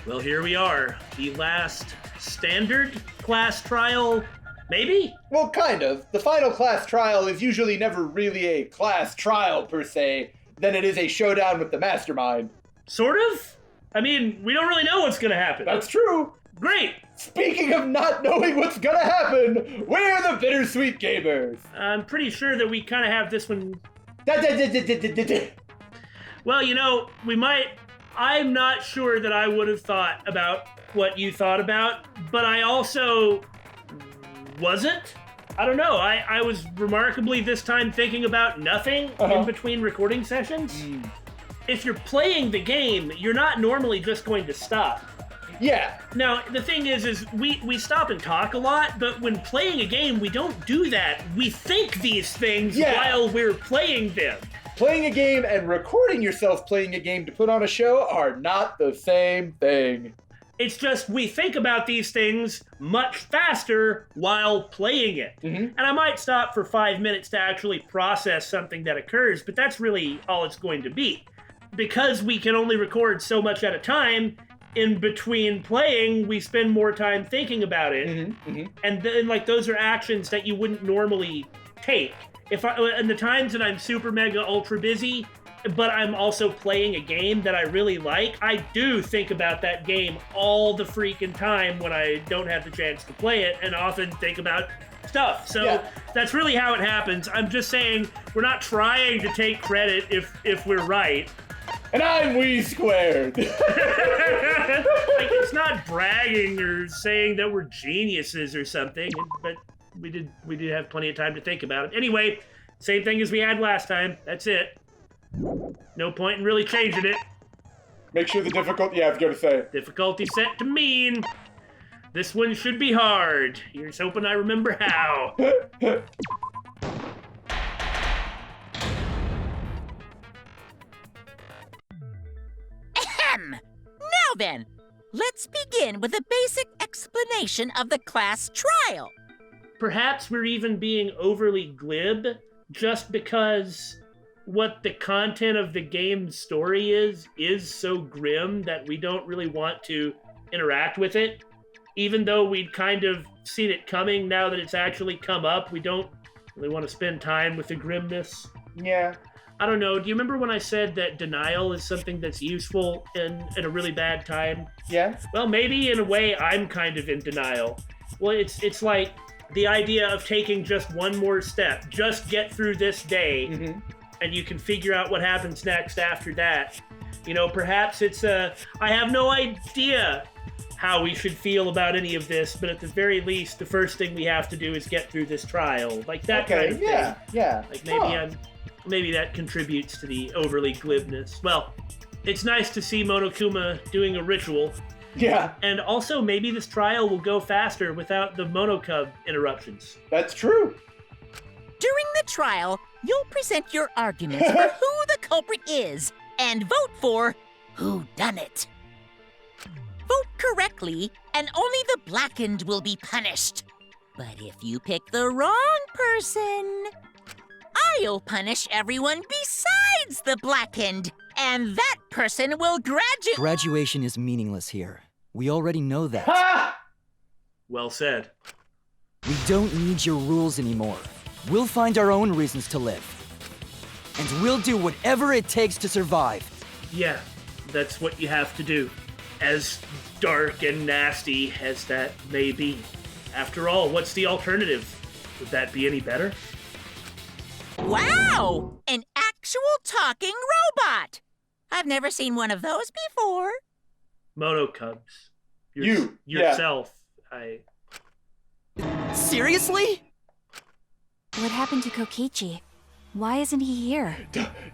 Well, here we are. The last standard class trial, maybe? Well, kind of. The final class trial is usually never really a class trial, per se. Then it is a showdown with the mastermind. Sort of? I mean, we don't really know what's gonna happen. That's true. Great! Speaking of not knowing what's gonna happen, we're the Bittersweet Gamers. I'm pretty sure that we kind of have this one... Well, you know, we might... I'm not sure that I would have thought about what you thought about, but I also wasn't. I don't know. I was remarkably this time thinking about nothing in between recording sessions. If you're playing the game, you're not normally just going to stop. Yeah. Now, the thing is we stop and talk a lot, but when playing a game, we don't do that. We think these things while we're playing them. Playing a game and recording yourself playing a game to put on a show are not the same thing. It's just we think about these things much faster while playing it. And I might stop for 5 minutes to actually process something that occurs, but that's really all it's going to be. Because we can only record so much at a time, in between playing, we spend more time thinking about it. And then, like, those are actions that you wouldn't normally take. And the times that I'm super mega ultra busy, but I'm also playing a game that I really like, I do think about that game all the freaking time when I don't have the chance to play it, and often think about stuff. So that's really how it happens. I'm just saying we're not trying to take credit if we're right. And I'm Wii Squared. Like, it's not bragging or saying that we're geniuses or something, but we did have plenty of time to think about it. Anyway, same thing as we had last time. That's it. No point in really changing it. Make sure the difficulty, I was going to say. Difficulty set to mean. This one should be hard. Here's hoping I remember how. Now then, let's begin with a basic explanation of the class trial. Perhaps we're even being overly glib just because what the content of the game's story is so grim that we don't really want to interact with it. Even though we'd kind of seen it coming, now that it's actually come up, we don't really want to spend time with the grimness. Yeah. I don't know. Do you remember when I said that denial is something that's useful in a really bad time? Yeah. Well, maybe in a way I'm kind of in denial. Well, it's like the idea of taking just one more step. Just get through this day, and you can figure out what happens next after that. You know, perhaps it's I have no idea how we should feel about any of this, but at the very least, the first thing we have to do is get through this trial. Like that kind of thing. Yeah. Like maybe that contributes to the overly glibness. Well, it's nice to see Monokuma doing a ritual. Yeah. And also, maybe this trial will go faster without the Monocub interruptions. That's true. During the trial, you'll present your arguments for who the culprit is and vote for who done it. Vote correctly, and only the blackened will be punished. But if you pick the wrong person, I'll punish everyone besides the blackened, and that person will graduate. Graduation is meaningless here. We already know that. Ha! Well said. We don't need your rules anymore. We'll find our own reasons to live. And we'll do whatever it takes to survive. Yeah, that's what you have to do. As dark and nasty as that may be. After all, what's the alternative? Would that be any better? Wow! An actual talking robot! I've never seen one of those before. Monocubs. Yourself. Seriously? What happened to Kokichi? Why isn't he here?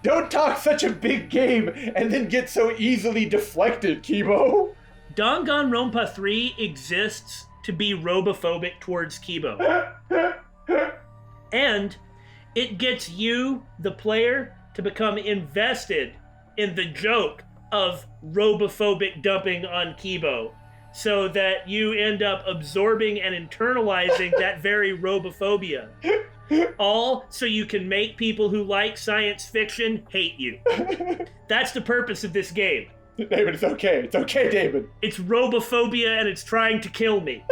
Don't talk such a big game and then get so easily deflected, Kibo. Danganronpa 3 exists to be robophobic towards Kibo. And it gets you, the player, to become invested in the joke of robophobic dumping on Kibo, so that you end up absorbing and internalizing that very robophobia. All so you can make people who like science fiction hate you. That's the purpose of this game. David, it's okay. It's okay, David. It's robophobia and it's trying to kill me.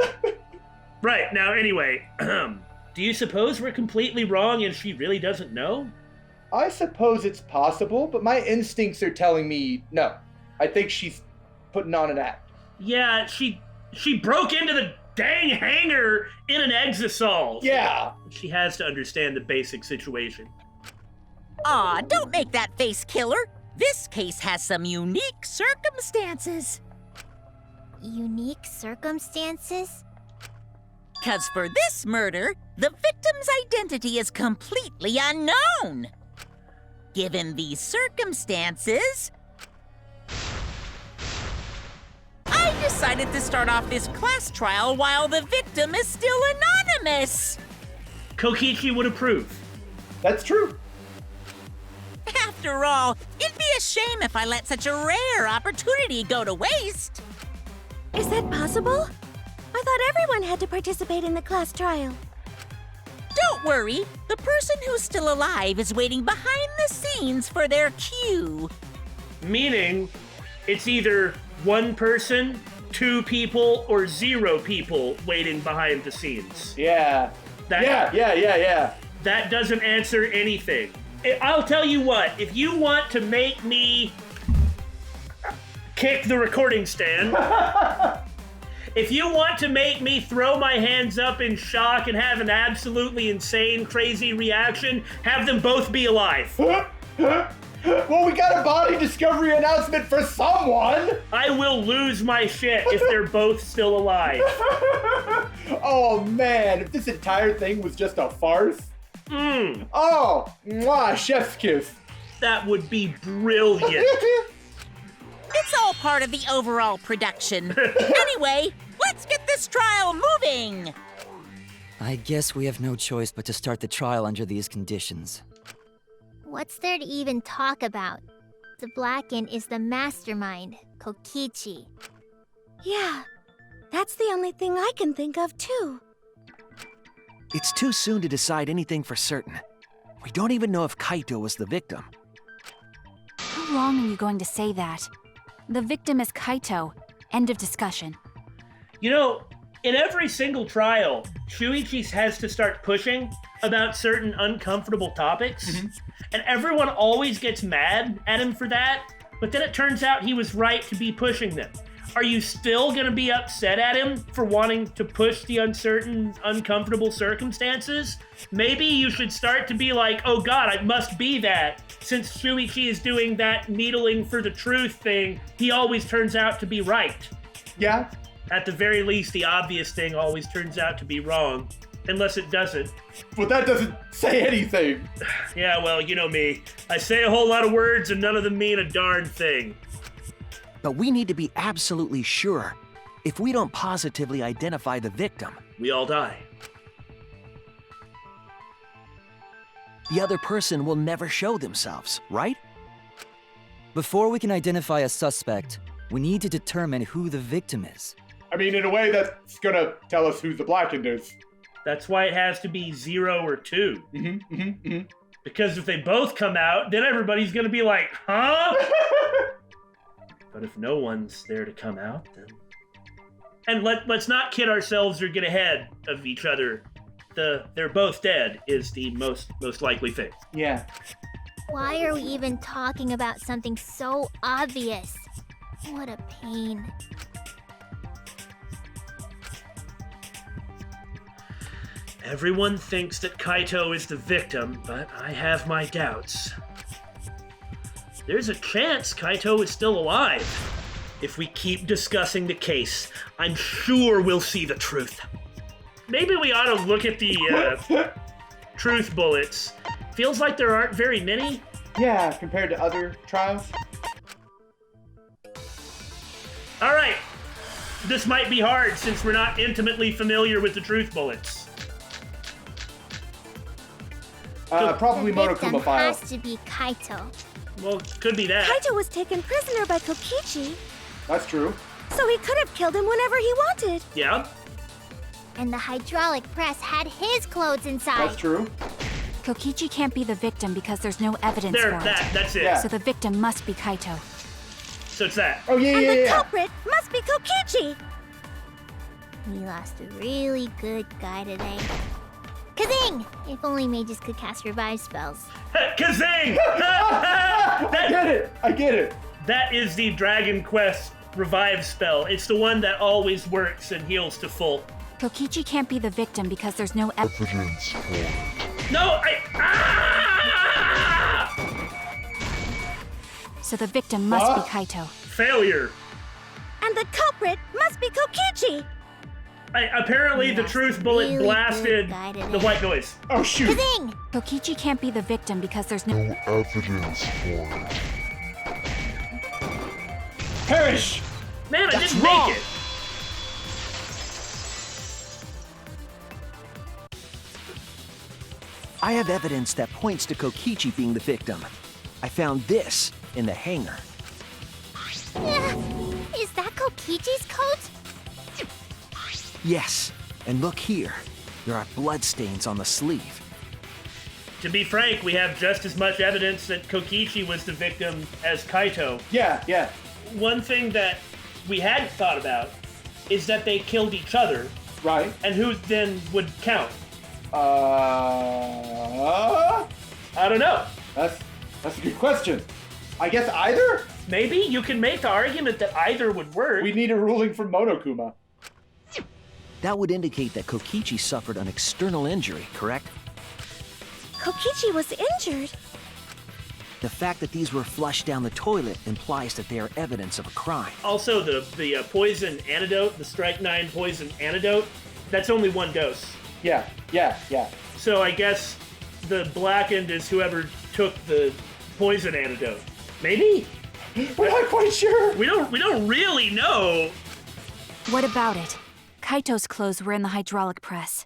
Right, now anyway, do you suppose we're completely wrong and she really doesn't know? I suppose it's possible, but my instincts are telling me no. I think she's putting on an act. Yeah, she broke into the dang hangar in an exisol. Yeah. She has to understand the basic situation. Aw, don't make that face, killer. This case has some unique circumstances. Unique circumstances? 'Cause for this murder, the victim's identity is completely unknown. Given these circumstances, I decided to start off this class trial while the victim is still anonymous. Kokichi would approve. That's true. After all, it'd be a shame if I let such a rare opportunity go to waste. Is that possible? I thought everyone had to participate in the class trial. Don't worry, the person who's still alive is waiting behind the scenes for their cue. Meaning, it's either one person, 2 people, or 0 people waiting behind the scenes. Yeah. Yeah. That doesn't answer anything. I'll tell you what, if you want to make me kick the recording stand, if you want to make me throw my hands up in shock and have an absolutely insane, crazy reaction, have them both be alive. Well, we got a body discovery announcement for someone! I will lose my shit if they're both still alive. Oh man, if this entire thing was just a farce. Oh, mwah, chef's kiss. That would be brilliant. It's all part of the overall production. Anyway, let's get this trial moving! I guess we have no choice but to start the trial under these conditions. What's there to even talk about? The Blackened is the mastermind, Kokichi. Yeah, that's the only thing I can think of, too. It's too soon to decide anything for certain. We don't even know if Kaito was the victim. How long are you going to say that? The victim is Kaito. End of discussion. You know, in every single trial, Shuichi has to start pushing about certain uncomfortable topics, and everyone always gets mad at him for that, but then it turns out he was right to be pushing them. Are you still gonna be upset at him for wanting to push the uncertain, uncomfortable circumstances? Maybe you should start to be like, oh god, it must be that. Since Shuichi is doing that needling for the truth thing, he always turns out to be right. Yeah. At the very least, the obvious thing always turns out to be wrong. Unless it doesn't. But that doesn't say anything. Yeah, well, you know me. I say a whole lot of words and none of them mean a darn thing. But we need to be absolutely sure. If we don't positively identify the victim, We all die. the other person will never show themselves, right? Before we can identify a suspect, we need to determine who the victim is. I mean, in a way, that's gonna tell us who the Blackened is. That's why it has to be 0 or 2. Because if they both come out, then everybody's gonna be like, huh? But if no one's there to come out, then... And let's not kid ourselves or get ahead of each other. They're both dead is the most likely thing. Yeah. Why are we even talking about something so obvious? What a pain. Everyone thinks that Kaito is the victim, but I have my doubts. There's a chance Kaito is still alive. If we keep discussing the case, I'm sure we'll see the truth. Maybe we ought to look at the truth bullets. Feels like there aren't very many. Yeah, compared to other trials. All right. This might be hard since we're not intimately familiar with the truth bullets. Probably The victim Monokuma file. has to be Kaito. Well, could be that. Kaito was taken prisoner by Kokichi, That's true. so he could have killed him whenever he wanted. Yeah. And the hydraulic press had his clothes inside. That's true. Kokichi can't be the victim because there's no evidence There, for it. that's it. Yeah. So the victim must be Kaito. So it's that. Oh, yeah, And yeah, the yeah. culprit must be Kokichi! We lost a really good guy today. Kazing! If only mages could cast revive spells. Kazing! I get it. That is the Dragon Quest revive spell. It's the one that always works and heals to full. Kokichi can't be the victim because there's no evidence. No, So the victim must be Kaito. Failure. And the culprit must be Kokichi! Apparently the That's truth bullet really blasted good guy today. the white noise. Oh, shoot. Kazing! Kokichi can't be the victim because there's no evidence for it. Perish! Man, I That's didn't wrong. make it. I have evidence that points to Kokichi being the victim. I found this in the hangar. Is that Kokichi's coat? Yes, and look here. There are bloodstains on the sleeve. To be frank, we have just as much evidence that Kokichi was the victim as Kaito. Yeah. One thing that we hadn't thought about is that they killed each other, Right. and who then would count? Uh, I don't know. That's a good question. I guess either? Maybe you can make the argument that either would work. We need a ruling from Monokuma. That would indicate that Kokichi suffered an external injury, correct? Kokichi was injured. The fact that these were flushed down the toilet implies that they are evidence of a crime. Also, the poison antidote, the Strike 9 poison antidote, that's only one dose. Yeah. So I guess the blackened is whoever took the poison antidote. Maybe? We're not quite sure. We don't really know. What about it? Kaito's clothes were in the hydraulic press.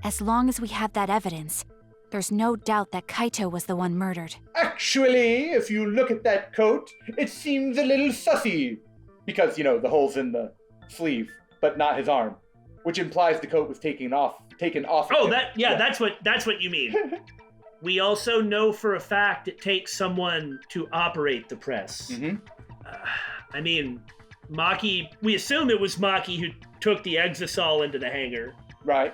As long as we have that evidence, there's no doubt that Kaito was the one murdered. Actually, if you look at that coat, it seems a little sussy. Because, the hole's in the sleeve, but not his arm. Which implies the coat was taken off. Oh, that's what you mean. We also know for a fact it takes someone to operate the press. Mm-hmm. I mean, Maki, we assume it was Maki who took the Exisol into the hangar. Right.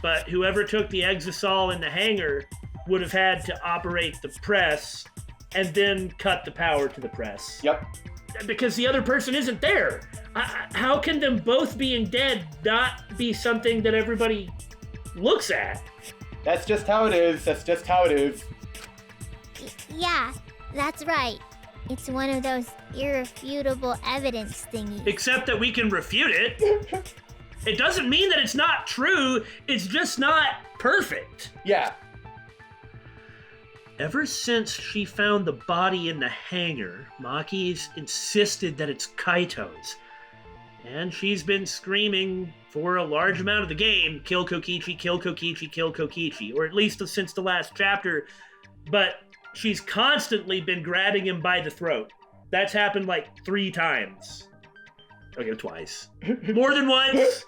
But whoever took the Exisol in the hangar would have had to operate the press and then cut the power to the press. Yep. Because the other person isn't there. How can them both being dead not be something that everybody looks at? That's just how it is. Yeah, that's right. It's one of those irrefutable evidence thingies. Except that we can refute it. It doesn't mean that it's not true, it's just not perfect. Yeah. Ever since she found the body in the hangar, Maki's insisted that it's Kaito's. And she's been screaming for a large amount of the game, kill Kokichi, kill Kokichi, kill Kokichi, or at least since the last chapter, but she's constantly been grabbing him by the throat. That's happened like 3 times. Okay, twice. More than once.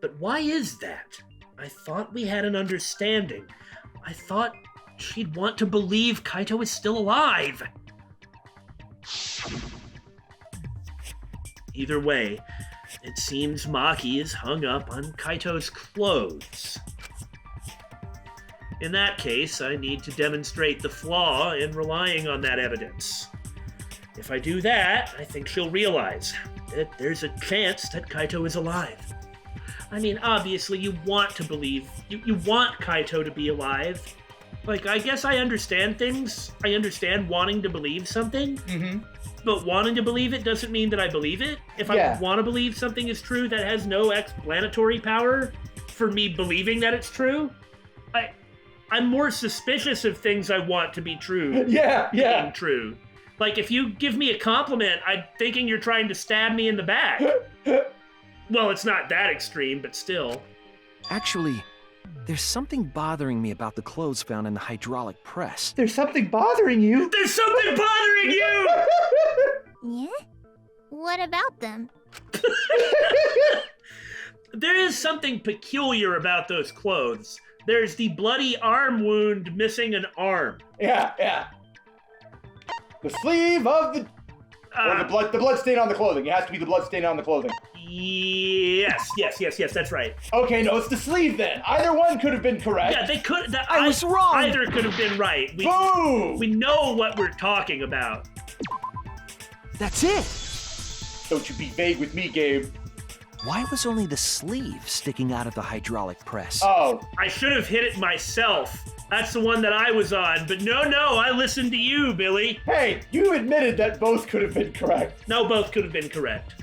But why is that? I thought we had an understanding. I thought she'd want to believe Kaito is still alive. Either way, it seems Maki is hung up on Kaito's clothes. In that case, I need to demonstrate the flaw in relying on that evidence. If I do that, I think she'll realize that there's a chance that Kaito is alive. I mean, obviously, you want to believe. You want Kaito to be alive. Like, I guess I understand things. I understand wanting to believe something. Mm-hmm. But wanting to believe it doesn't mean that I believe it. If I want to believe something is true, that has no explanatory power for me believing that it's true. I'm more suspicious of things I want to be true being true. Like, if you give me a compliment, I'm thinking you're trying to stab me in the back. Well, it's not that extreme, but still. Actually, there's something bothering me about the clothes found in the hydraulic press. There's something bothering you? There's something bothering you! Yeah? What about them? There is something peculiar about those clothes. There's the bloody arm wound missing an arm. Yeah. The sleeve of the... or the blood stain on the clothing. It has to be the blood stain on the clothing. Yes, that's right. Okay, no, it's the sleeve then. Either one could have been correct. Yeah, they could. I was wrong. Either could have been right. Boom! We know what we're talking about. That's it! Don't you be vague with me, Gabe. Why was only the sleeve sticking out of the hydraulic press? Oh. I should have hit it myself. That's the one that I was on. But no, I listened to you, Billy. Hey, you admitted that both could have been correct. No, both could have been correct.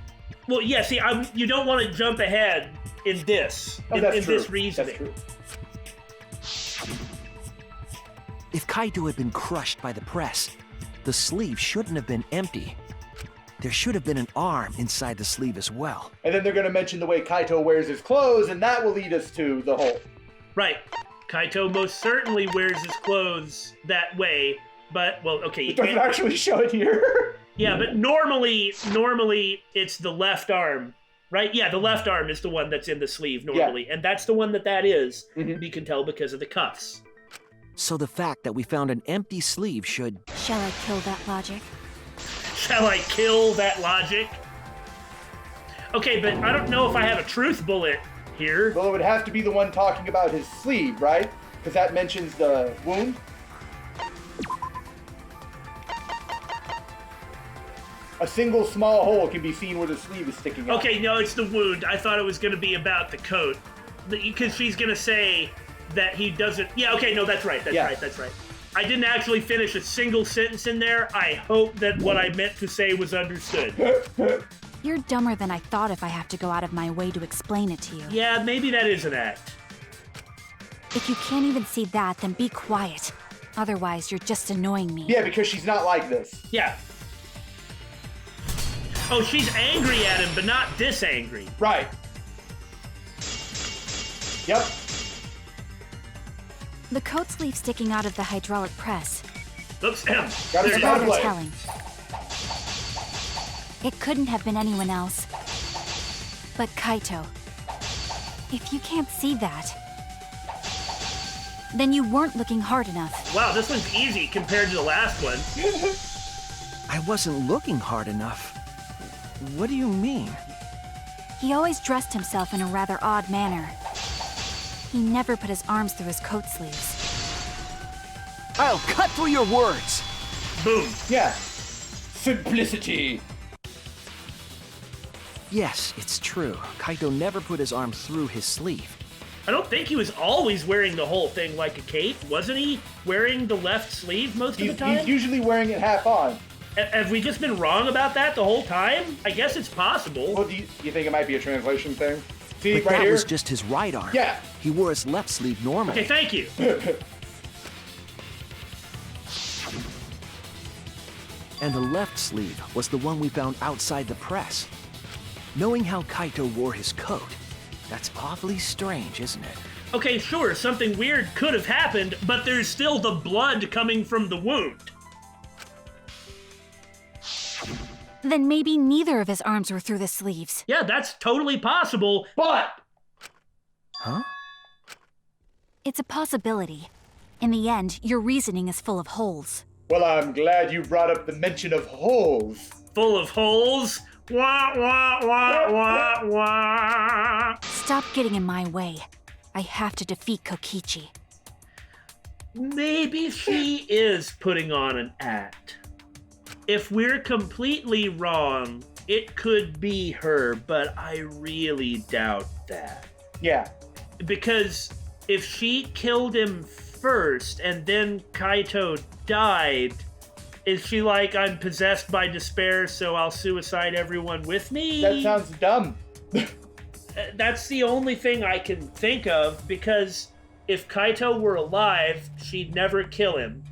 Well, yeah, see, you don't want to jump ahead in this. Oh, in true. this reasoning. That's true. If Kaito had been crushed by the press, the sleeve shouldn't have been empty. There should have been an arm inside the sleeve as well. And then they're going to mention the way Kaito wears his clothes, and that will lead us to the hole. Right. Kaito most certainly wears his clothes that way, but, well, okay. It doesn't actually show it here. Yeah, but normally it's the left arm, right? Yeah, the left arm is the one that's in the sleeve normally, and that's the one that is. Mm-hmm. You can tell because of the cuffs. So the fact that we found an empty sleeve should... Shall I kill that logic? Shall I kill that logic? Okay, but I don't know if I have a truth bullet here. Well, it would have to be the one talking about his sleeve, right? Because that mentions the wound. A single small hole can be seen where the sleeve is sticking out. Okay, no, it's the wound. I thought it was going to be about the coat. Because she's going to say that he doesn't... Yeah, okay, no, that's right. That's right. I didn't actually finish a single sentence in there. I hope that what I meant to say was understood. You're dumber than I thought if I have to go out of my way to explain it to you. Yeah, maybe that is an act. If you can't even see that, then be quiet. Otherwise, you're just annoying me. Yeah, because she's not like this. Yeah. Oh, she's angry at him, but not disangry. Right. Yep. The coat sleeve sticking out of the hydraulic press. Looks him. Got It's his rather conflict. telling. It couldn't have been anyone else. But Kaito, if you can't see that, then you weren't looking hard enough. Wow, this one's easy compared to the last one. I wasn't looking hard enough. What do you mean? He always dressed himself in a rather odd manner. He never put his arms through his coat sleeves. I'll cut through your words! Boom. Yeah. Simplicity. Yes, it's true. Kaito never put his arm through his sleeve. I don't think he was always wearing the whole thing like a cape. Wasn't he wearing the left sleeve most of the time? He's usually wearing it half on. Have we just been wrong about that the whole time? I guess it's possible. Well, do you think it might be a translation thing? See, But right that here? was just his right arm. Yeah. He wore his left sleeve normally. Okay, thank you. And the left sleeve was the one we found outside the press. Knowing how Kaito wore his coat, that's awfully strange, isn't it? Okay, sure, something weird could have happened, but there's still the blood coming from the wound. Then maybe neither of his arms were through the sleeves. Yeah, that's totally possible. But Huh? It's a possibility. In the end, your reasoning is full of holes. well, I'm glad you brought up the mention of holes. Full of holes. Wah, wah, wah, wah, wah. Stop getting in my way. I have to defeat Kokichi. Maybe she is putting on an act. If we're completely wrong, it could be her, but I really doubt that. Yeah. Because if she killed him first and then Kaito died, is she like, I'm possessed by despair, so I'll suicide everyone with me? That sounds dumb. That's the only thing I can think of, because if Kaito were alive, she'd never kill him.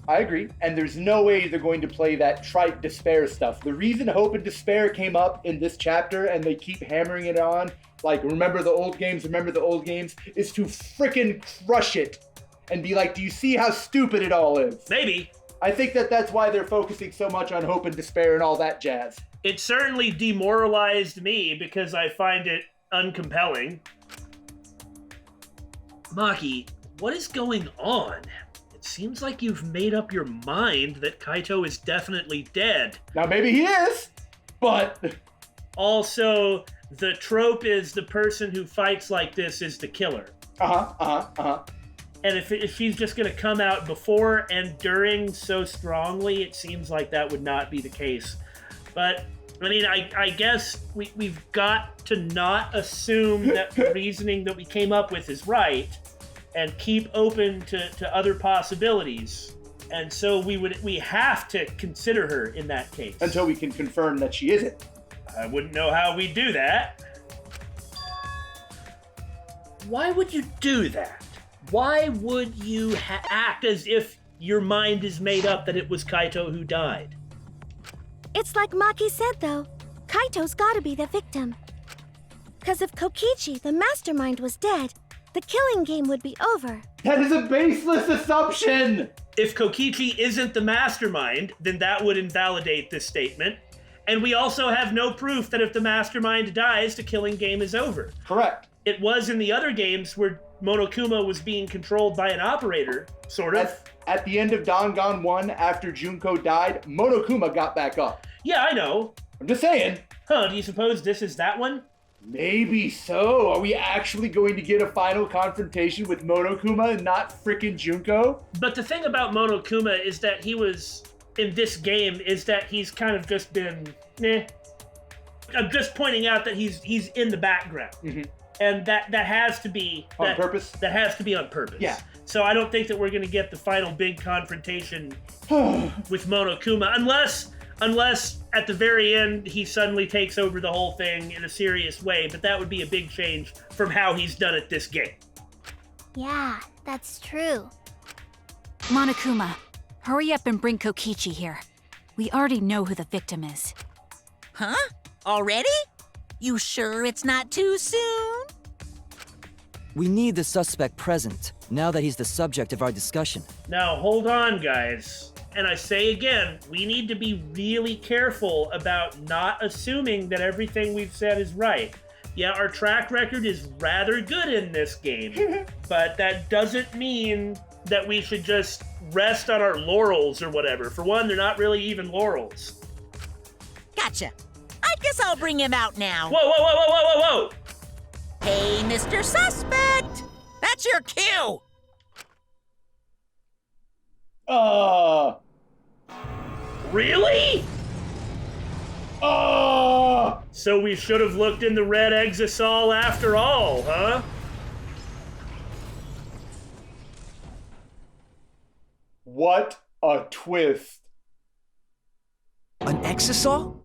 I agree. And there's no way they're going to play that trite despair stuff. The reason hope and despair came up in this chapter and they keep hammering it on, like, remember the old games, is to frickin' crush it and be like, do you see how stupid it all is? Maybe. I think that's why they're focusing so much on hope and despair and all that jazz. It certainly demoralized me because I find it uncompelling. Maki, What is going on? It seems like you've made up your mind that Kaito is definitely dead. Now maybe he is, but... Also, the trope is the person who fights like this is the killer. And if she's just going to come out before and during so strongly, it seems like that would not be the case. But, I mean, I guess we've got to not assume that the reasoning that we came up with is right and keep open to other possibilities. And so we have to consider her in that case. Until we can confirm that she isn't. I wouldn't know how we do that. Why would you do that? Why would you act as if your mind is made up that it was Kaito who died? It's like Maki said, though. Kaito's gotta be the victim. Because if Kokichi, the mastermind, was dead, the killing game would be over. That is a baseless assumption! If Kokichi isn't the mastermind, then that would invalidate this statement. And we also have no proof that if the mastermind dies, the killing game is over. Correct. It was in the other games where Monokuma was being controlled by an operator, sort of. At the end of Dangan 1, after Junko died, Monokuma got back up. Yeah, I know. I'm just saying. Huh, do you suppose this is that one? Maybe so. Are we actually going to get a final confrontation with Monokuma and not frickin' Junko? But the thing about Monokuma is that he was, in this game, is that he's kind of just been, I'm just pointing out that he's in the background. Mm-hmm. And that has to be... On purpose? That has to be on purpose. Yeah. So I don't think that we're going to get the final big confrontation with Monokuma, unless at the very end he suddenly takes over the whole thing in a serious way, but that would be a big change from how he's done it this game. Yeah, that's true. Monokuma, hurry up and bring Kokichi here. We already know who the victim is. Huh? Already? You sure it's not too soon? We need the suspect present, now that he's the subject of our discussion. Now, hold on, guys. And I say again, we need to be really careful about not assuming that everything we've said is right. Yeah, our track record is rather good in this game, but that doesn't mean that we should just rest on our laurels or whatever. For one, they're not really even laurels. Gotcha. I guess I'll bring him out now. Whoa, whoa, whoa, whoa, whoa, whoa, whoa! Hey, Mr. Suspect! That's your cue! Really? So we should have looked in the red Exisol after all, huh? What a twist. An exisol?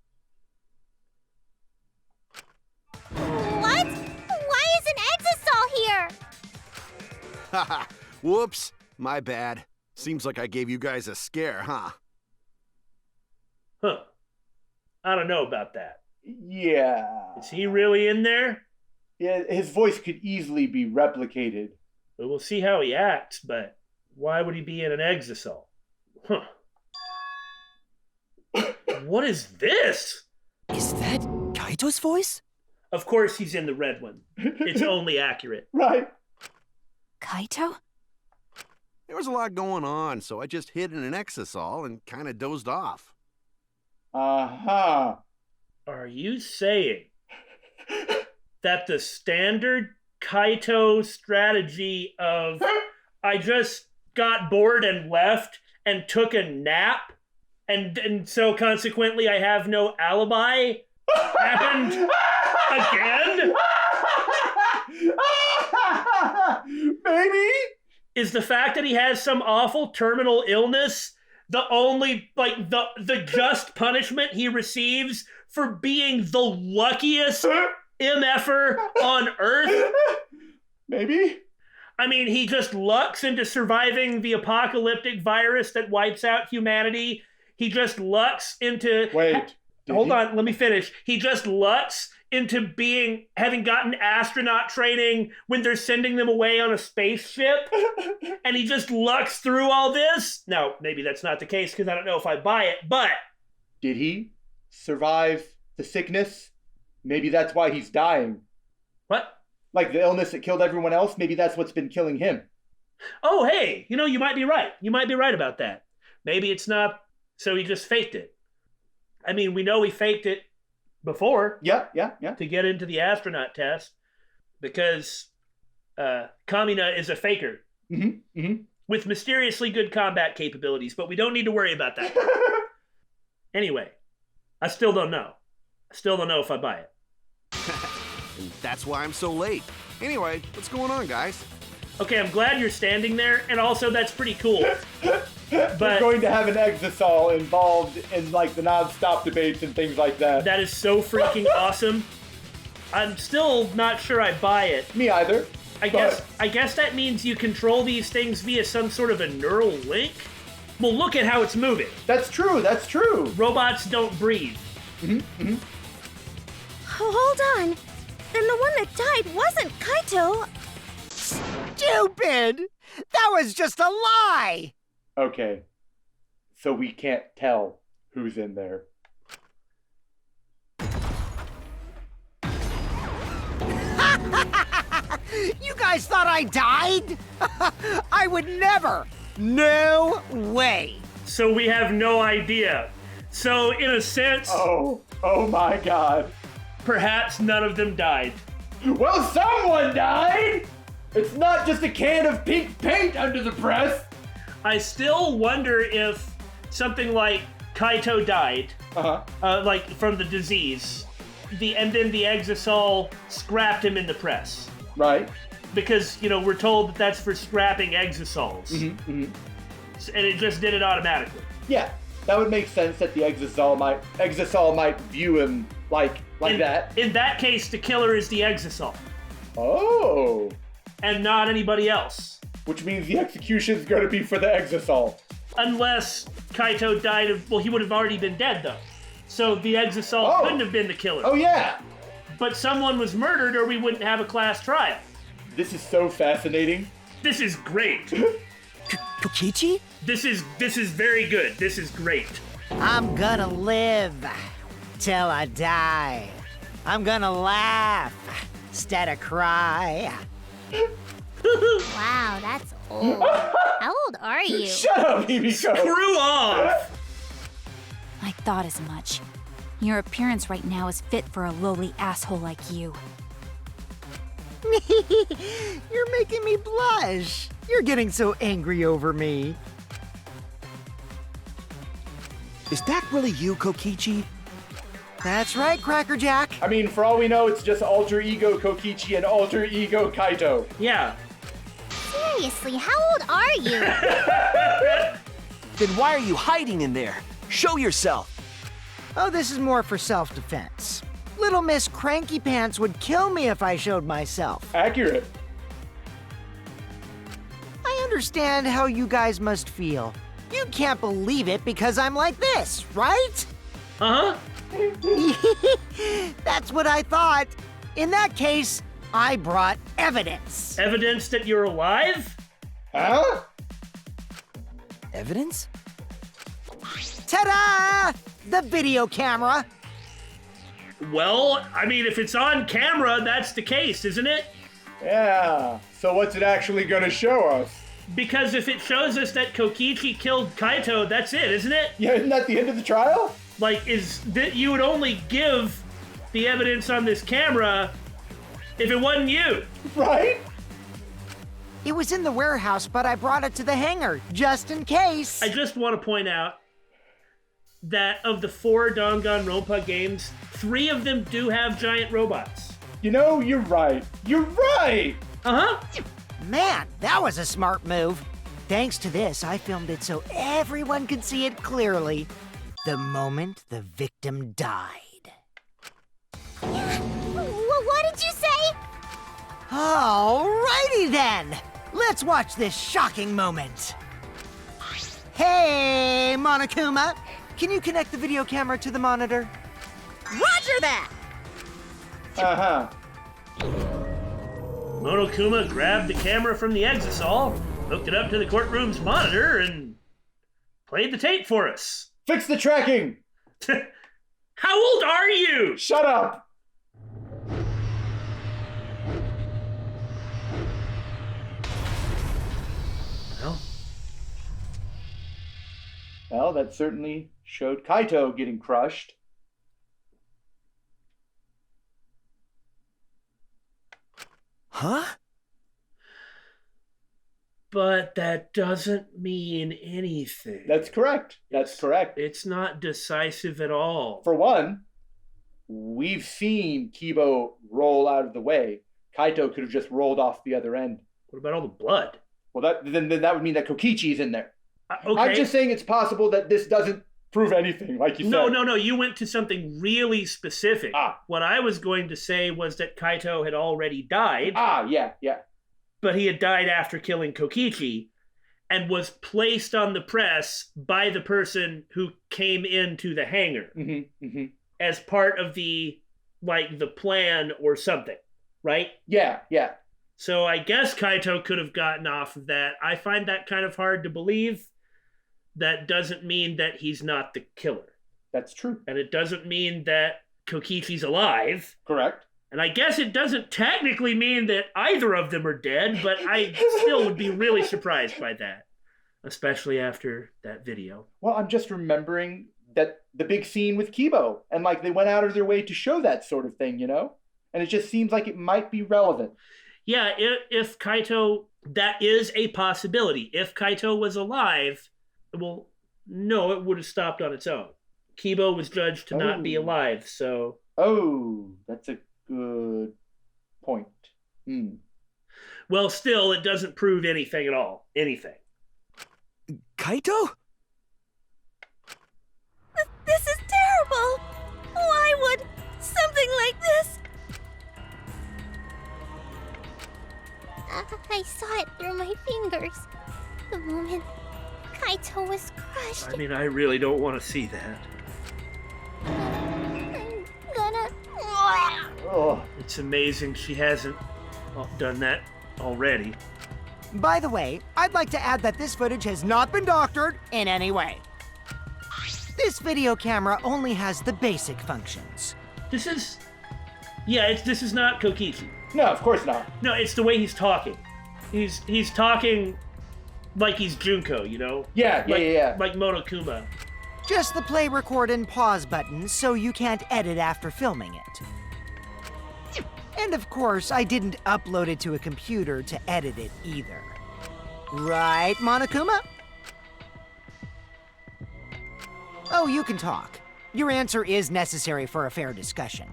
What? Why is an Exisol here? Haha, whoops, my bad. Seems like I gave you guys a scare, huh? Huh. I don't know about that. Yeah. Is he really in there? Yeah, his voice could easily be replicated. Well, we'll see how he acts, but why would he be in an Exisol? Huh. What is this? Is that Kaito's voice? Of course he's in the red one. It's only accurate. Right. Kaito? There was a lot going on, so I just hid in an exisol and kind of dozed off. Uh-huh. Are you saying that the standard Kaito strategy of I just got bored and left and took a nap and so consequently I have no alibi happened again? Maybe? Is the fact that he has some awful terminal illness the only, the just punishment he receives for being the luckiest MFer on Earth? Maybe? I mean, he just lucks into surviving the apocalyptic virus that wipes out humanity. He just lucks into... Wait. Hold on, let me finish. He just lucks into having gotten astronaut training when they're sending them away on a spaceship. And he just lucks through all this. Now, maybe that's not the case because I don't know if I buy it, but... Did he survive the sickness? Maybe that's why he's dying. What? Like the illness that killed everyone else, maybe that's what's been killing him. Oh, hey, you might be right. You might be right about that. Maybe it's not, so he just faked it. I mean, we know he faked it before. Yeah. To get into the astronaut test, because Kamina is a faker with mysteriously good combat capabilities, but we don't need to worry about that. Anyway, I still don't know. I still don't know if I buy it. And that's why I'm so late. Anyway, what's going on, guys? Okay, I'm glad you're standing there, and also that's pretty cool. But we're going to have an Exisol involved in like the non-stop debates and things like that. That is so freaking awesome. I'm still not sure I buy it. Me either. I guess that means you control these things via some sort of a neural link. Well, look at how it's moving. That's true. Robots don't breathe. Oh, hold on. Then the one that died wasn't Kaito. Stupid! That was just a lie! Okay. So we can't tell who's in there. You guys thought I died? I would never! No way! So we have no idea. So in a sense... Oh my god. Perhaps none of them died. Well, someone died! It's not just a can of pink paint under the press. I still wonder if something like Kaito died, like from the disease, and then the Exisol scrapped him in the press. Right. Because, we're told that that's for scrapping Exisols. And it just did it automatically. Yeah, that would make sense that the Exisol might view him like that. In that case, the killer is the Exisol. Oh. And not anybody else. Which means the execution's going to be for the Exisol. Unless Kaito died of... Well, he would have already been dead, though. So the Exisol couldn't have been the killer. Oh, yeah. But someone was murdered or we wouldn't have a class trial. This is so fascinating. This is great. Kokichi? This is very good. This is great. I'm gonna live till I die. I'm gonna laugh instead of cry. Wow, that's old. How old are you? Shut up, Hibiko. Screw off! I thought as much. Your appearance right now is fit for a lowly asshole like you. You're making me blush. You're getting so angry over me. Is that really you, Kokichi? That's right, Crackerjack. I mean, for all we know, it's just alter ego Kokichi and alter ego Kaito. Yeah. Seriously, how old are you? Then why are you hiding in there? Show yourself. Oh, this is more for self-defense. Little Miss Cranky Pants would kill me if I showed myself. Accurate. I understand how you guys must feel. You can't believe it because I'm like this, right? Uh-huh. That's what I thought. In that case, I brought evidence. Evidence that you're alive? Huh? Evidence? Ta-da! The video camera. Well, I mean, if it's on camera, that's the case, isn't it? Yeah. So what's it actually going to show us? Because if it shows us that Kokichi killed Kaito, that's it, isn't it? Yeah, isn't that the end of the trial? Like, you would only give the evidence on this camera if it wasn't you. Right? It was in the warehouse, but I brought it to the hangar, just in case. I just want to point out that of the 4 Danganronpa games, 3 of them do have giant robots. You're right. You're right! Uh-huh. Man, that was a smart move. Thanks to this, I filmed it so everyone could see it clearly. The moment the victim died. What did you say? Alrighty then! Let's watch this shocking moment. Hey, Monokuma! Can you connect the video camera to the monitor? Roger that! Uh-huh. Monokuma grabbed the camera from the Exisol, hooked it up to the courtroom's monitor, and played the tape for us. Fix the tracking! How old are you? Shut up! Well, that certainly showed Kaito getting crushed. Huh? But that doesn't mean anything. That's correct. That's correct. It's not decisive at all. For one, we've seen Kibo roll out of the way. Kaito could have just rolled off the other end. What about all the blood? Well, then that would mean that Kokichi's in there. Okay. I'm just saying it's possible that this doesn't prove anything, like you said. No. You went to something really specific. What I was going to say was that Kaito had already died. Yeah. But he had died after killing Kokichi and was placed on the press by the person who came into the hangar as part of the plan or something, right? Yeah. So I guess Kaito could have gotten off of that. I find that kind of hard to believe. That doesn't mean that he's not the killer. That's true. And it doesn't mean that Kokichi's alive. Correct. And I guess it doesn't technically mean that either of them are dead, but I still would be really surprised by that, especially after that video. Well, I'm just remembering that the big scene with Kibo, and they went out of their way to show that sort of thing, And it just seems like it might be relevant. Yeah, if Kaito, that is a possibility. If Kaito was alive, well, no, it would have stopped on its own. Kibo was judged to not be alive, so... Oh, that's a good point. Well, still, it doesn't prove anything at all. Anything. Kaito? This is terrible! Why would something like this? I saw it through my fingers. The moment Kaito was crushed. I mean, I really don't want to see that. I'm gonna... Oh. It's amazing she hasn't done that already. By the way, I'd like to add that this footage has not been doctored in any way. This video camera only has the basic functions. This is not Kokichi. No, of course not. No, it's the way he's talking. He's talking like he's Junko, Yeah. Like Monokuma. Just the play, record, and pause buttons so you can't edit after filming it. And of course, I didn't upload it to a computer to edit it either. Right, Monokuma? Oh, you can talk. Your answer is necessary for a fair discussion.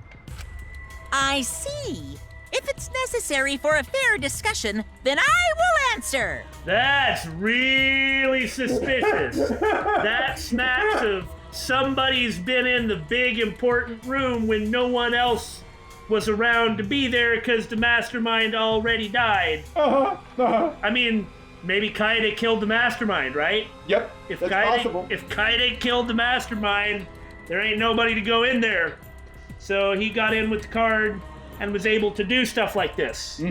I see. If it's necessary for a fair discussion, then I will answer. That's really suspicious. That smacks of somebody's been in the big important room when no one else was around to be there because the mastermind already died. I mean, maybe Kaede killed the mastermind, right? Yep, that's possible. If Kaede killed the mastermind, there ain't nobody to go in there. So he got in with the card and was able to do stuff like this.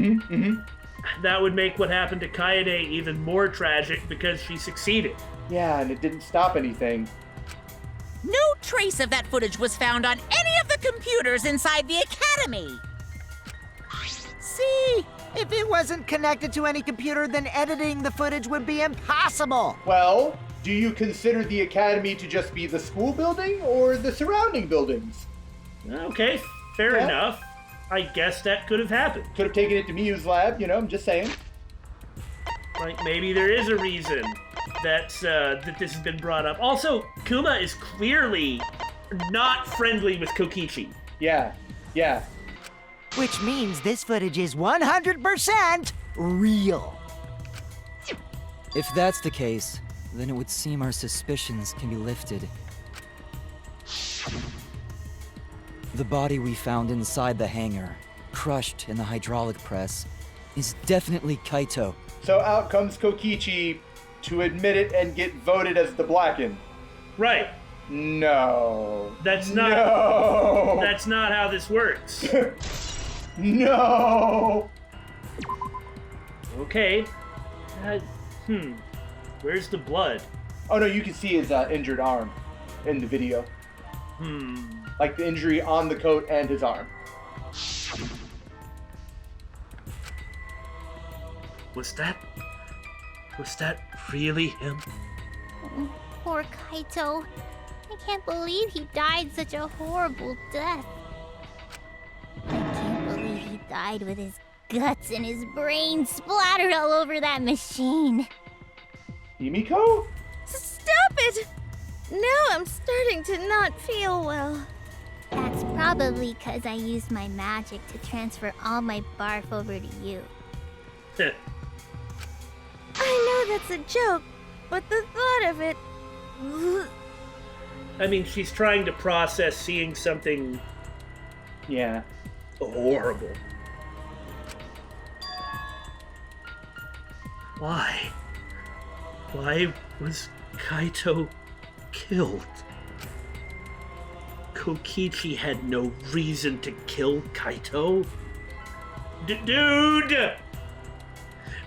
That would make what happened to Kaede even more tragic because she succeeded. Yeah, and it didn't stop anything. No trace of that footage was found on any of the computers inside the academy. See? If it wasn't connected to any computer, then editing the footage would be impossible. Well, do you consider the academy to just be the school building or the surrounding buildings? Okay, fair enough. I guess that could have happened. Could have taken it to Miyu's lab, I'm just saying. Like, maybe there is a reason that this has been brought up. Also, Kuma is clearly not friendly with Kokichi. Yeah. Which means this footage is 100% real. If that's the case, then it would seem our suspicions can be lifted. The body we found inside the hangar, crushed in the hydraulic press, is definitely Kaito. So out comes Kokichi to admit it and get voted as the Blackened. Right. No. That's not how this works. No. Okay. Where's the blood? Oh no, you can see his injured arm in the video. Like the injury on the coat and his arm. Was that really him? Poor Kaito. I can't believe he died such a horrible death. I can't believe he died with his guts and his brains splattered all over that machine. Himiko? Stop it! Now I'm starting to not feel well. That's probably because I used my magic to transfer all my barf over to you. I know that's a joke, but the thought of it... I mean, she's trying to process seeing something Yeah. horrible. Why? Why was Kaito killed? Kokichi had no reason to kill Kaito? Dude!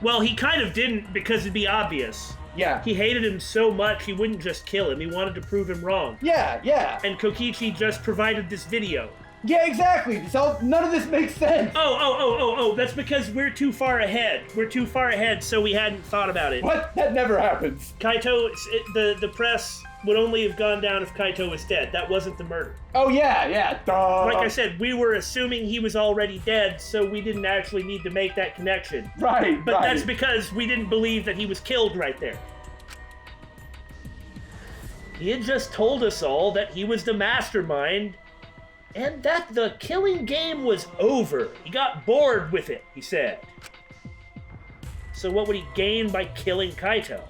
Well, he kind of didn't because it'd be obvious. Yeah. He hated him so much he wouldn't just kill him, he wanted to prove him wrong. Yeah, yeah. And Kokichi just provided this video. Yeah, exactly. So none of this makes sense. Oh, that's because we're too far ahead. We're too far ahead, so we hadn't thought about it. What? That never happens. Kaito, the press would only have gone down if Kaito was dead. That wasn't the murder. Oh, yeah, duh. Like I said, we were assuming he was already dead, so we didn't actually need to make that connection. Right, But right. that's because we didn't believe that he was killed right there. He had just told us all that he was the mastermind, and that the killing game was over. He got bored with it, he said. So what would he gain by killing Kaito?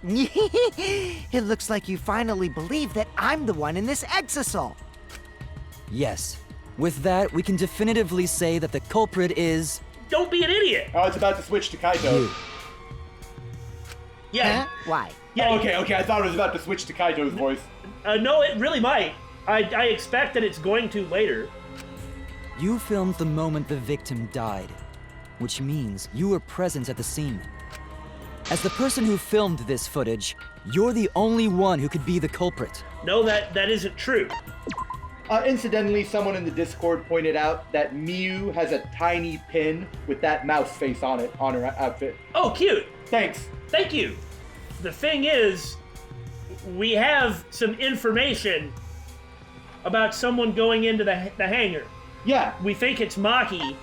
It looks like you finally believe that I'm the one in this exasol. Yes. With that, we can definitively say that the culprit is... Don't be an idiot! Oh, it's about to switch to Kaito. You. Yeah. Huh? Why? Yeah. Oh, okay. I thought it was about to switch to Kaito's voice. No, it really might. I expect that it's going to later. You filmed the moment the victim died, which means you were present at the scene. As the person who filmed this footage, you're the only one who could be the culprit. No, that isn't true. Incidentally, someone in the Discord pointed out that Miu has a tiny pin with that mouse face on it, on her outfit. Oh, cute. Thanks. Thank you. The thing is, we have some information about someone going into the hangar. Yeah. We think it's Maki,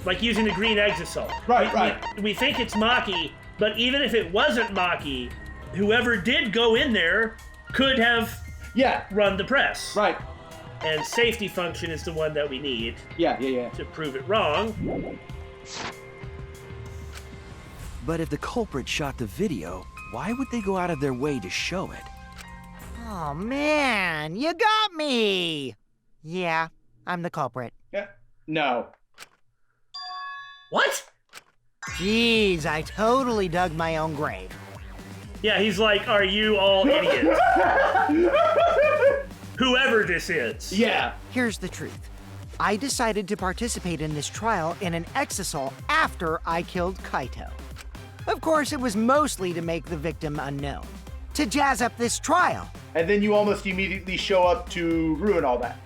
like using the green exasol. Right. We think it's Maki, but even if it wasn't Maki, whoever did go in there could have run the press. Right. And safety function is the one that we need. Yeah. To prove it wrong. But if the culprit shot the video, why would they go out of their way to show it? Oh man, you got me! Yeah, I'm the culprit. Yeah. No. What? Jeez, I totally dug my own grave. Yeah, he's like, are you all idiots? Whoever this is. Yeah. Here's the truth. I decided to participate in this trial in an exasol after I killed Kaito. Of course, it was mostly to make the victim unknown, to jazz up this trial. And then you almost immediately show up to ruin all that.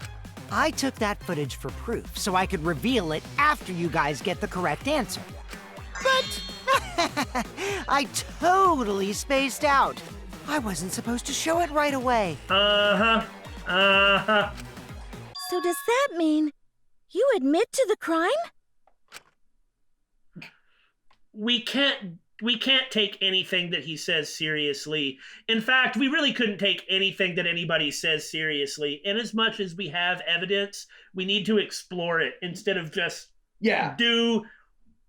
I took that footage for proof so I could reveal it after you guys get the correct answer. But I totally spaced out. I wasn't supposed to show it right away. Uh-huh. So does that mean you admit to the crime? We can't take anything that he says seriously. In fact, we really couldn't take anything that anybody says seriously. And as much as we have evidence, we need to explore it instead of just do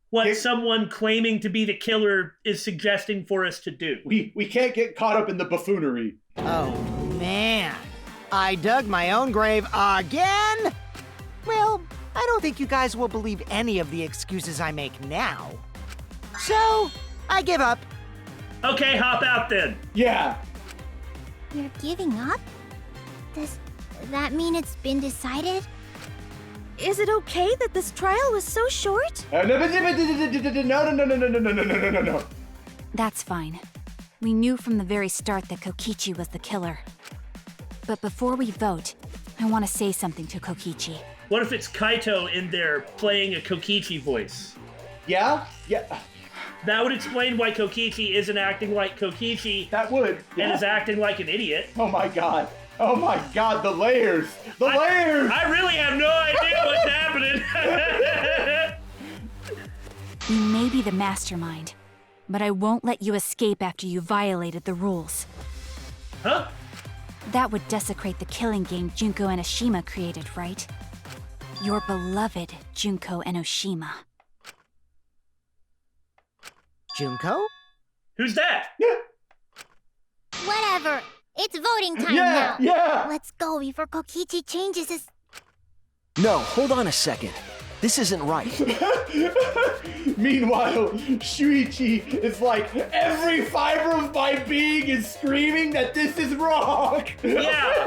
what someone claiming to be the killer is suggesting for us to do. We can't get caught up in the buffoonery. Oh, man. I dug my own grave again? Well, I don't think you guys will believe any of the excuses I make now. So, I give up. Okay, hop out then. Yeah. You're giving up? Does that mean it's been decided? Is it okay that this trial was so short? No. That's fine. We knew from the very start that Kokichi was the killer. But before we vote, I want to say something to Kokichi. What if it's Kaito in there playing a Kokichi voice? Yeah? That would explain why Kokichi isn't acting like Kokichi. That would. And is acting like an idiot. Oh my god. Oh my god, the layers! The layers! I really have no idea what's happening. You may be the mastermind, but I won't let you escape after you violated the rules. Huh? That would desecrate the killing game Junko Enoshima created, right? Your beloved Junko Enoshima. Junko? Who's that? Whatever. It's voting time now. Yeah! Let's go before Kokichi changes his... No, hold on a second. This isn't right. Meanwhile, Shuichi is like, every fiber of my being is screaming that this is wrong! Yeah!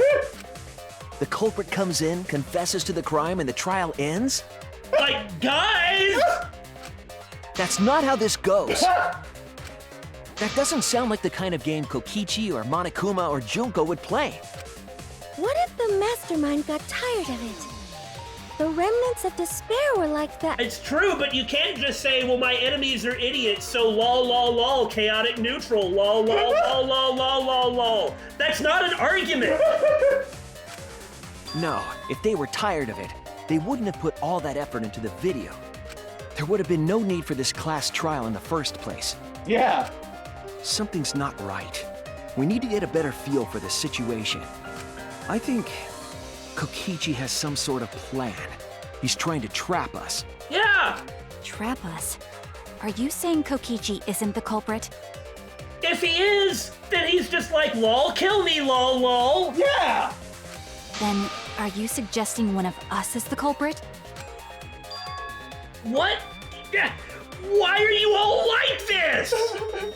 The culprit comes in, confesses to the crime, and the trial ends? Like, guys! That's not how this goes. That doesn't sound like the kind of game Kokichi or Monokuma or Junko would play. What if the mastermind got tired of it? The remnants of despair were like that. It's true, but you can't just say, well, my enemies are idiots, so lol, lol, lol, chaotic neutral, lol, lol, lol, lol, lol, lol, lol. That's not an argument. No, if they were tired of it, they wouldn't have put all that effort into the video. There would have been no need for this class trial in the first place. Yeah. Something's not right. We need to get a better feel for the situation. I think Kokichi has some sort of plan. He's trying to trap us. Yeah! Trap us? Are you saying Kokichi isn't the culprit? If he is, then he's just like, lol, kill me, lol, lol. Yeah! Then, are you suggesting one of us is the culprit? What? Why are you all like this?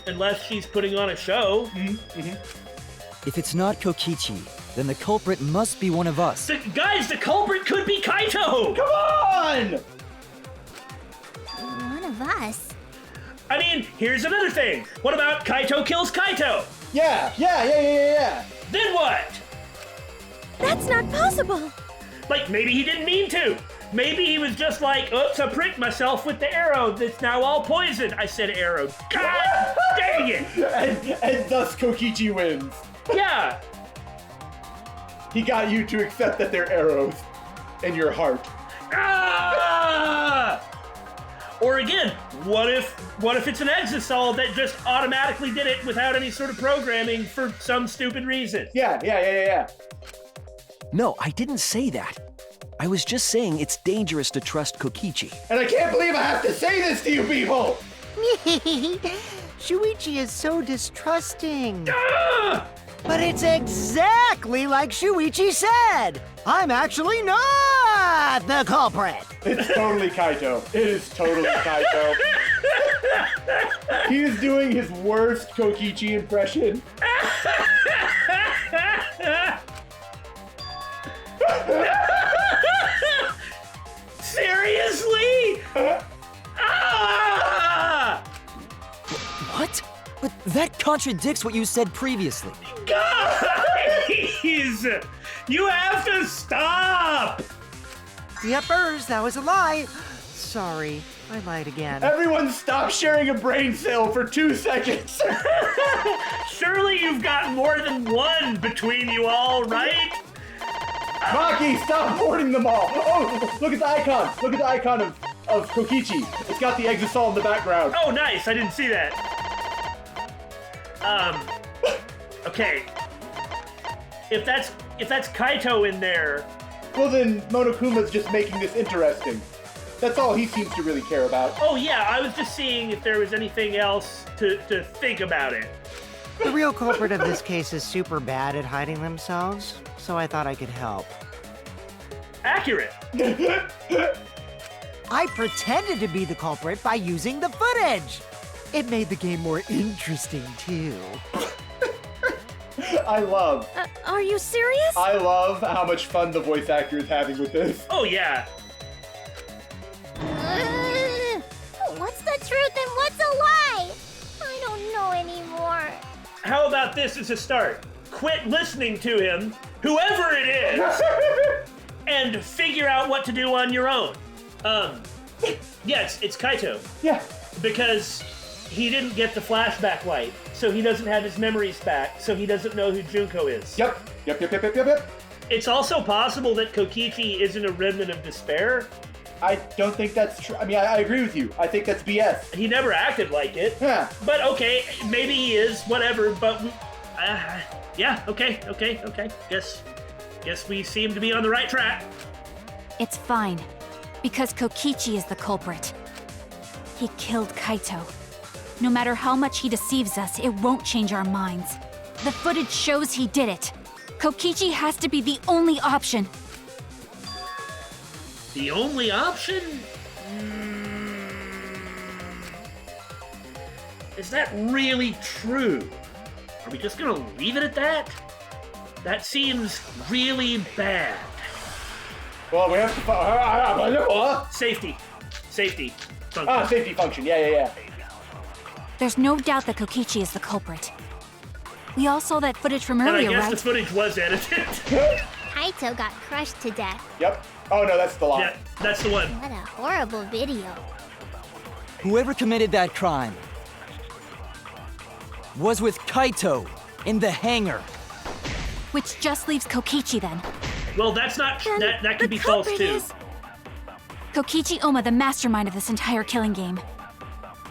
Unless she's putting on a show. If it's not Kokichi, then the culprit must be one of us. Guys, the culprit could be Kaito! Come on! One of us? I mean, here's another thing. What about Kaito kills Kaito? Yeah. Then what? That's not possible. Like, maybe he didn't mean to. Maybe he was just like, oops, I pricked myself with the arrow that's now all poison. I said arrow. God dang it! And thus Kokichi wins. Yeah. He got you to accept that they're arrows in your heart. Ah! Or again, what if it's an exisal that just automatically did it without any sort of programming for some stupid reason? Yeah. No, I didn't say that. I was just saying it's dangerous to trust Kokichi. And I can't believe I have to say this to you people! Shuichi is so distrusting. Ah! But it's exactly like Shuichi said! I'm actually not the culprit! It's totally Kaito. It is totally Kaito. He is doing his worst Kokichi impression. Seriously? Ah! What? But that contradicts what you said previously. Guys! You have to stop! Yuppers, that was a lie. Sorry, I lied again. Everyone stop sharing a brain cell for 2 seconds. Surely you've got more than one between you all, right? Maki, stop boarding them all. Oh, look at the icon. Look at the icon of Kokichi. It's got the exisal in the background. Oh, nice. I didn't see that. Okay. If that's Kaito in there, well then Monokuma's just making this interesting. That's all he seems to really care about. oh yeah, I was just seeing if there was anything else to think about it. The real culprit of this case is super bad at hiding themselves, so I thought I could help. Accurate. I pretended to be the culprit by using the footage. It made the game more interesting, too. I love Are you serious? I love how much fun the voice actor is having with this. Oh yeah. What's the truth and what's a lie? I don't know anymore. How about this as a start? Quit listening to him, whoever it is, and figure out what to do on your own. Yes, it's Kaito. Yeah. Because he didn't get the flashback light, so he doesn't have his memories back, so he doesn't know who Junko is. Yep. It's also possible that Kokichi isn't a remnant of despair. I don't think that's true. I mean, I agree with you. I think that's BS. He never acted like it. Yeah. But okay, maybe he is, whatever, but yeah, okay. Guess we seem to be on the right track. It's fine, because Kokichi is the culprit. He killed Kaito. No matter how much he deceives us, it won't change our minds. The footage shows he did it. Kokichi has to be the only option. The only option? Is that really true? Are we just gonna leave it at that? That seems really bad. Well, we have to... Safety. Function. Ah, safety function. Yeah. There's no doubt that Kokichi is the culprit. We all saw that footage from earlier, and I guess right? the footage was edited. Kaito got crushed to death. Yep. Oh no, that's the line. Yeah, that's the one. What a horrible video. Whoever committed that crime was with Kaito in the hangar. Which just leaves Kokichi then. Well, that's not... That could be false, too. Kokichi Oma, the mastermind of this entire killing game.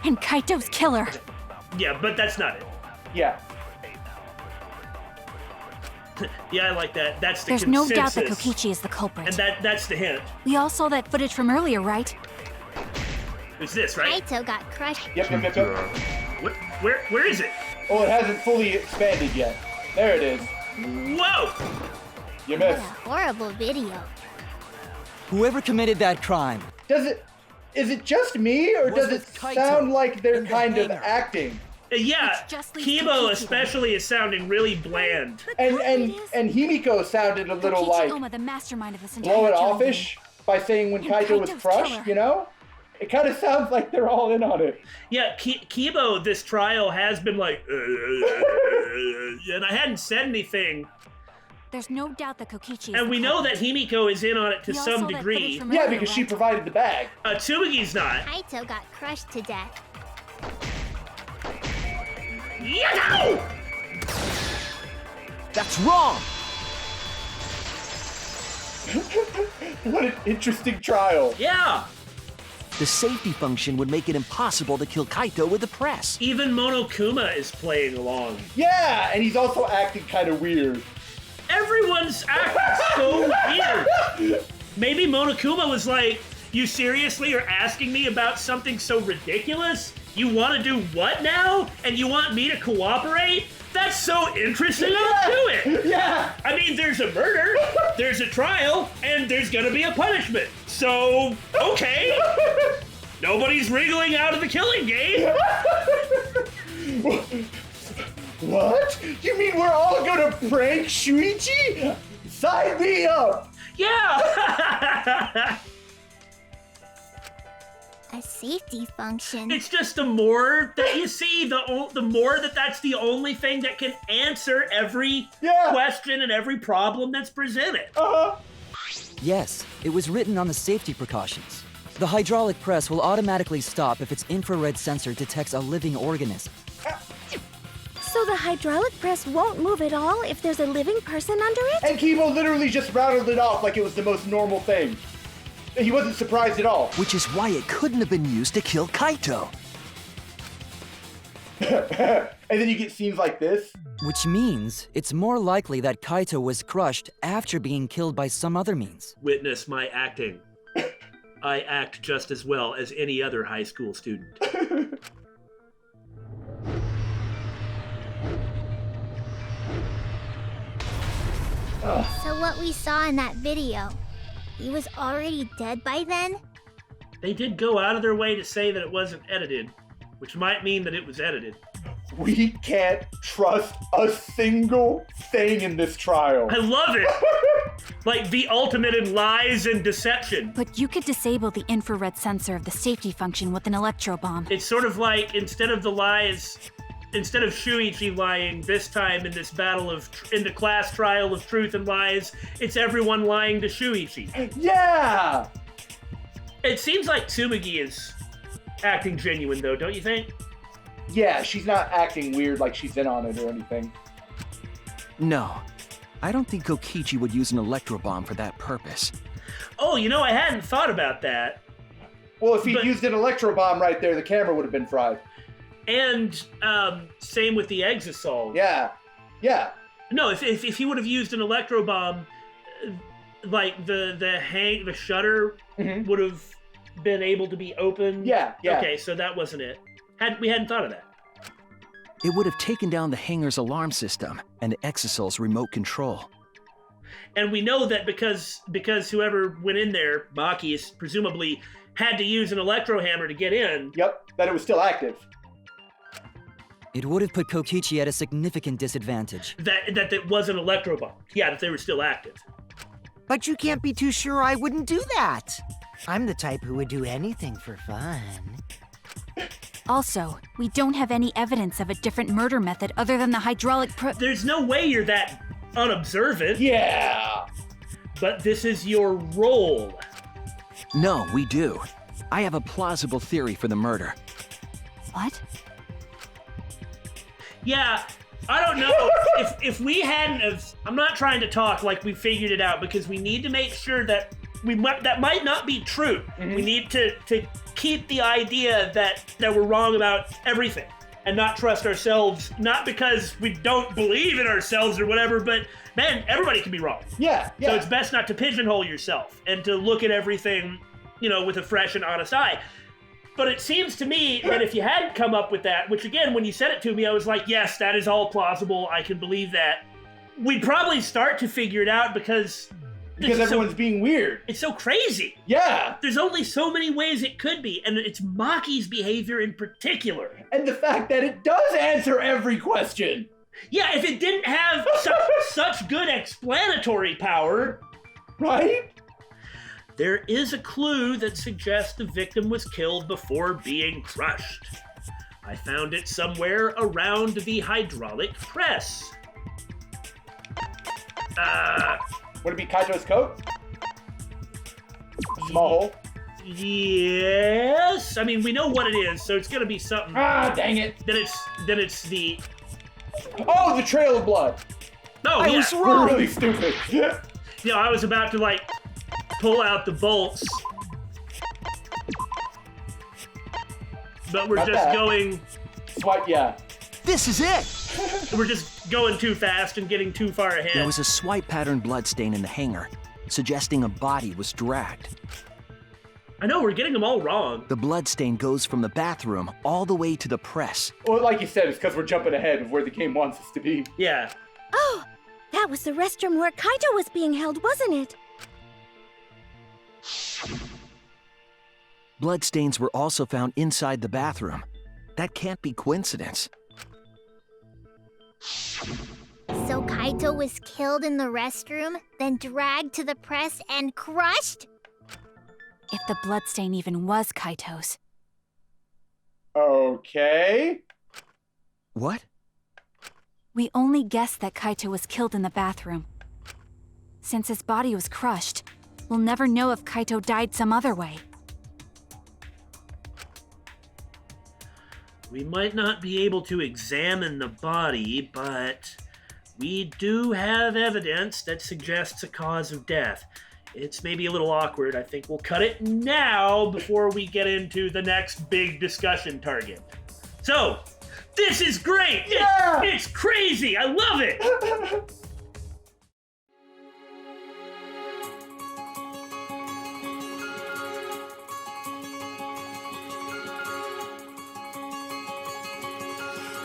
And Kaito's killer. Yeah, but that's not it. Yeah. Yeah, I like that. That's the There's consensus. no doubt that Kokichi is the culprit. And that's the hint. We all saw that footage from earlier, right? It's this, right? Kaito got crushed. Yep. Where is it? Oh, it hasn't fully expanded yet. There it is. Whoa! You What a missed. horrible video. Whoever committed that crime. Is it just me, or Was does it with Kaito sound like they're in the kind of hangar. acting? Yeah, It's just leaves Kibo Kokichi especially is sounding really bland. And Himiko sounded a little Kokichi like Oma, the mastermind of this entire blow it killing offish by saying when And Kaito was Kaito's crushed, killer. you know? It kind of sounds like they're all in on it. Yeah, Kibo, this trial has been like, and I hadn't said anything. There's no doubt that Kokichi is And the we know that culprit. Himiko is in on it to We all some saw that degree. footage from Yeah, earlier, because she right? provided the bag. Tsubugi's not. Kaito got crushed to death. Yahoo! That's wrong! What an interesting trial. Yeah! The safety function would make it impossible to kill Kaito with the press. Even Monokuma is playing along. Yeah, and he's also acting kind of weird. Everyone's acting so weird. Maybe Monokuma was like, you seriously are asking me about something so ridiculous? You want to do what now? And you want me to cooperate? That's so interesting. I'll do it. Yeah. I mean, there's a murder, there's a trial, and there's gonna be a punishment. So, okay. Nobody's wriggling out of the killing game. What? You mean we're all gonna prank Shuichi? Sign me up! Yeah. A safety function. It's just the more that you see, the more that's the only thing that can answer every question and every problem that's presented. Yes, it was written on the safety precautions. The hydraulic press will automatically stop if its infrared sensor detects a living organism. So the hydraulic press won't move at all if there's a living person under it? And Kibo literally just rattled it off like it was the most normal thing. He wasn't surprised at all. Which is why it couldn't have been used to kill Kaito. And then you get scenes like this. Which means it's more likely that Kaito was crushed after being killed by some other means. Witness my acting. I act just as well as any other high school student. So what we saw in that video, he was already dead by then? They did go out of their way to say that it wasn't edited, which might mean that it was edited. We can't trust a single thing in this trial. I love it! Like the ultimate in lies and deception. But you could disable the infrared sensor of the safety function with an electro bomb. It's sort of like instead of Shuichi lying this time in this in the class trial of truth and lies, it's everyone lying to Shuichi. Yeah! It seems like Tsumugi is acting genuine though, don't you think? Yeah, she's not acting weird like she's in on it or anything. No. I don't think Kokichi would use an electro bomb for that purpose. Oh, I hadn't thought about that. Well, if he used an electro bomb right there, the camera would have been fried. And same with the Exisol. Yeah. No, if he would have used an electro bomb, like the shutter would have been able to be opened. Yeah. Okay, so that wasn't it. We hadn't thought of that. It would have taken down the hangar's alarm system and Exisol's remote control. And we know that because whoever went in there, Maki, presumably had to use an electro hammer to get in. Yep, that it was still active. It would have put Kokichi at a significant disadvantage. That was an electro bomb. Yeah, that they were still active. But you can't be too sure I wouldn't do that. I'm the type who would do anything for fun. Also, we don't have any evidence of a different murder method other than the hydraulic There's no way you're that unobservant. Yeah. But this is your role. No, we do. I have a plausible theory for the murder. What? Yeah, I don't know. if we hadn't have... I'm not trying to talk like we figured it out, because we need to make sure that that might not be true. We need to keep the idea that we're wrong about everything and not trust ourselves, not because we don't believe in ourselves or whatever, but man, everybody can be wrong. Yeah. So it's best not to pigeonhole yourself and to look at everything, with a fresh and honest eye. But it seems to me that if you hadn't come up with that, which again, when you said it to me, I was like, yes, that is all plausible. I can believe that. We'd probably start to figure it out because everyone's being weird. It's so crazy. Yeah. There's only so many ways it could be, and it's Maki's behavior in particular. And the fact that it does answer every question. Yeah, if it didn't have such good explanatory power. Right? There is a clue that suggests the victim was killed before being crushed. I found it somewhere around the hydraulic press. Would it be Kaito's coat? Small hole? Yes. I mean, we know what it is, so it's gonna be something. Ah, dang it. Then it's the... Oh, the trail of blood. Oh, I yeah. was wrong. We're really stupid. I was about to, pull out the bolts. But we're going... Swipe, yeah. This is it! We're just going too fast and getting too far ahead. There was a swipe pattern bloodstain in the hangar, suggesting a body was dragged. I know, we're getting them all wrong. The bloodstain goes from the bathroom all the way to the press. Well, like you said, it's because we're jumping ahead of where the game wants us to be. Yeah. Oh, that was the restroom where Kaito was being held, wasn't it? Bloodstains were also found inside the bathroom. That can't be coincidence. So Kaito was killed in the restroom, then dragged to the press and crushed? If the bloodstain even was Kaito's. Okay. What? We only guessed that Kaito was killed in the bathroom. Since his body was crushed, we'll never know if Kaito died some other way. We might not be able to examine the body, but we do have evidence that suggests a cause of death. It's maybe a little awkward. I think we'll cut it now before we get into the next big discussion target. So, this is great! Yeah! It's crazy! I love it!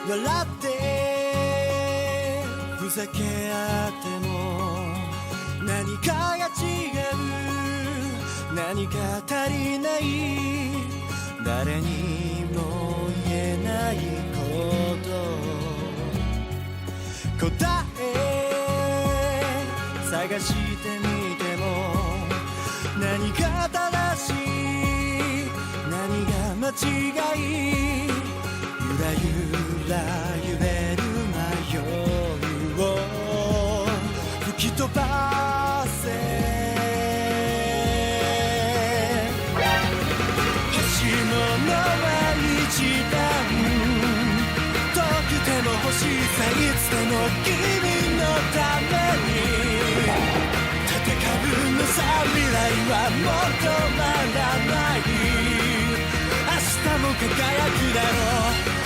笑ってふざけ合っても何かが違う何か足りない誰にも言えないこと答え探してみても何が正しい何が間違いゆらゆら揺れる迷いを吹き飛ばせ星のまま一段さいつでも君のために戦うのさ未来はもう止まらない明日も輝くだろう